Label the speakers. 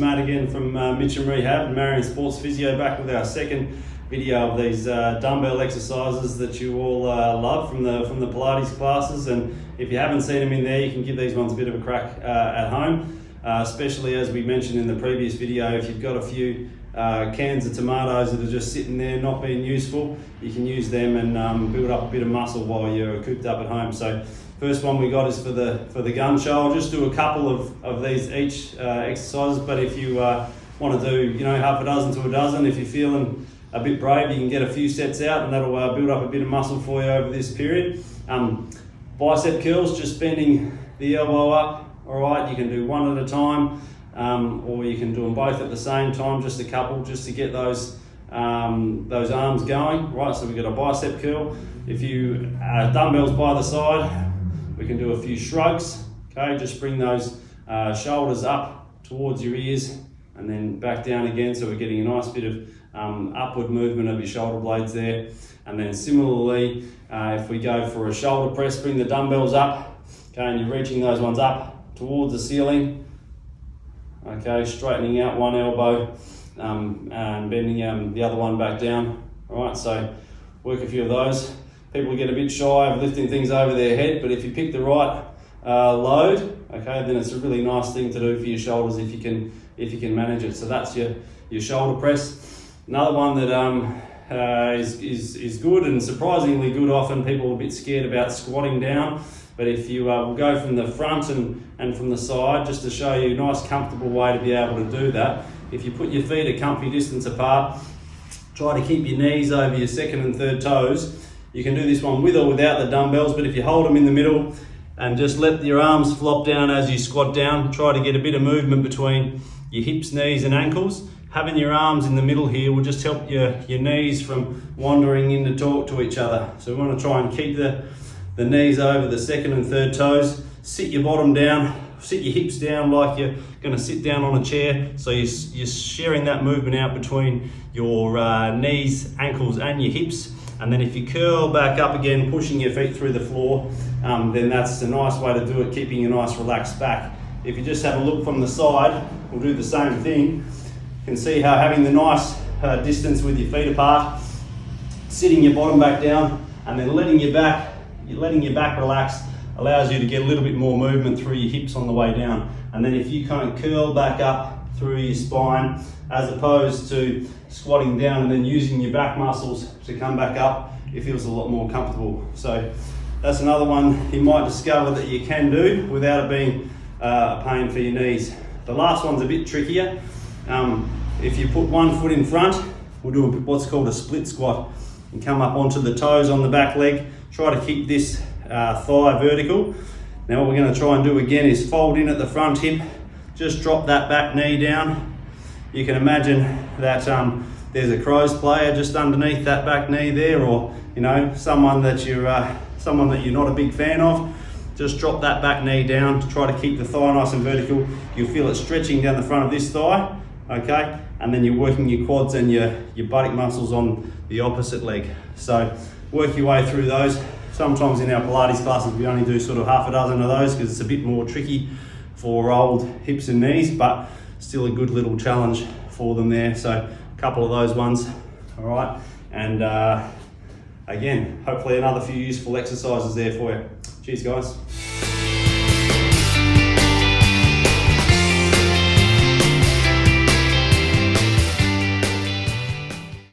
Speaker 1: Matt again from Mitcham Rehab and Marion Sports Physio, back with our second video of these dumbbell exercises that you all love from the Pilates classes. And if you haven't seen them in there, you can give these ones a bit of a crack at home, especially as we mentioned in the previous video. If you've got a few cans of tomatoes that are just sitting there not being useful, you can use them and build up a bit of muscle while you're cooped up at home. So first one we got is for the gun show. I'll just do a couple of these each exercises, but if you want to do half a dozen to a dozen, if you're feeling a bit brave, you can get a few sets out and that'll build up a bit of muscle for you over this period. Bicep curls, just bending the elbow up. All right, you can do one at a time, or you can do them both at the same time, just a couple, just to get those arms going. Right, so we've got a bicep curl. If you dumbbells by the side, we can do a few shrugs. Okay, just bring those shoulders up towards your ears and then back down again, so we're getting a nice bit of upward movement of your shoulder blades there. And then similarly, if we go for a shoulder press, bring the dumbbells up, okay, and you're reaching those ones up towards the ceiling, okay, straightening out one elbow and bending the other one back down. All right, so work a few of those. People get a bit shy of lifting things over their head, but if you pick the right load, okay, then it's a really nice thing to do for your shoulders if you can manage it. So that's your shoulder press. Another one that is good and surprisingly good. Often people are a bit scared about squatting down, but if you will go from the front and from the side, just to show you a nice comfortable way to be able to do that. If you put your feet a comfy distance apart, try to keep your knees over your second and third toes. You can do this one with or without the dumbbells, but if you hold them in the middle and just let your arms flop down as you squat down, try to get a bit of movement between your hips, knees and ankles. Having your arms in the middle here will just help your knees from wandering in to talk to each other. So we want to try and keep the knees over the second and third toes. Sit your bottom down, sit your hips down like you're going to sit down on a chair. So you're sharing that movement out between your knees, ankles and your hips. And then if you curl back up again, pushing your feet through the floor, then that's a nice way to do it, keeping a nice relaxed back. If you just have a look from the side, we'll do the same thing. You can see how having the nice distance with your feet apart, sitting your bottom back down, and then letting your back relax allows you to get a little bit more movement through your hips on the way down. And then if you kind of curl back up through your spine, as opposed to squatting down and then using your back muscles to come back up, it feels a lot more comfortable. So that's another one you might discover that you can do without it being a pain for your knees. The last one's a bit trickier. If you put one foot in front, we'll do what's called a split squat and come up onto the toes on the back leg. Try to keep this thigh vertical. Now what we're going to try and do again is fold in at the front hip, just drop that back knee down. You can imagine that there's a crow's player just underneath that back knee there, or someone that you're not a big fan of. Just drop that back knee down to try to keep the thigh nice and vertical. You'll feel it stretching down the front of this thigh, okay? And then you're working your quads and your buttock muscles on the opposite leg. So work your way through those. Sometimes in our Pilates classes we only do sort of half a dozen of those because it's a bit more tricky for old hips and knees, but still a good little challenge for them there. So a couple of those ones, all right? And again, hopefully another few useful exercises there for you. Cheers, guys.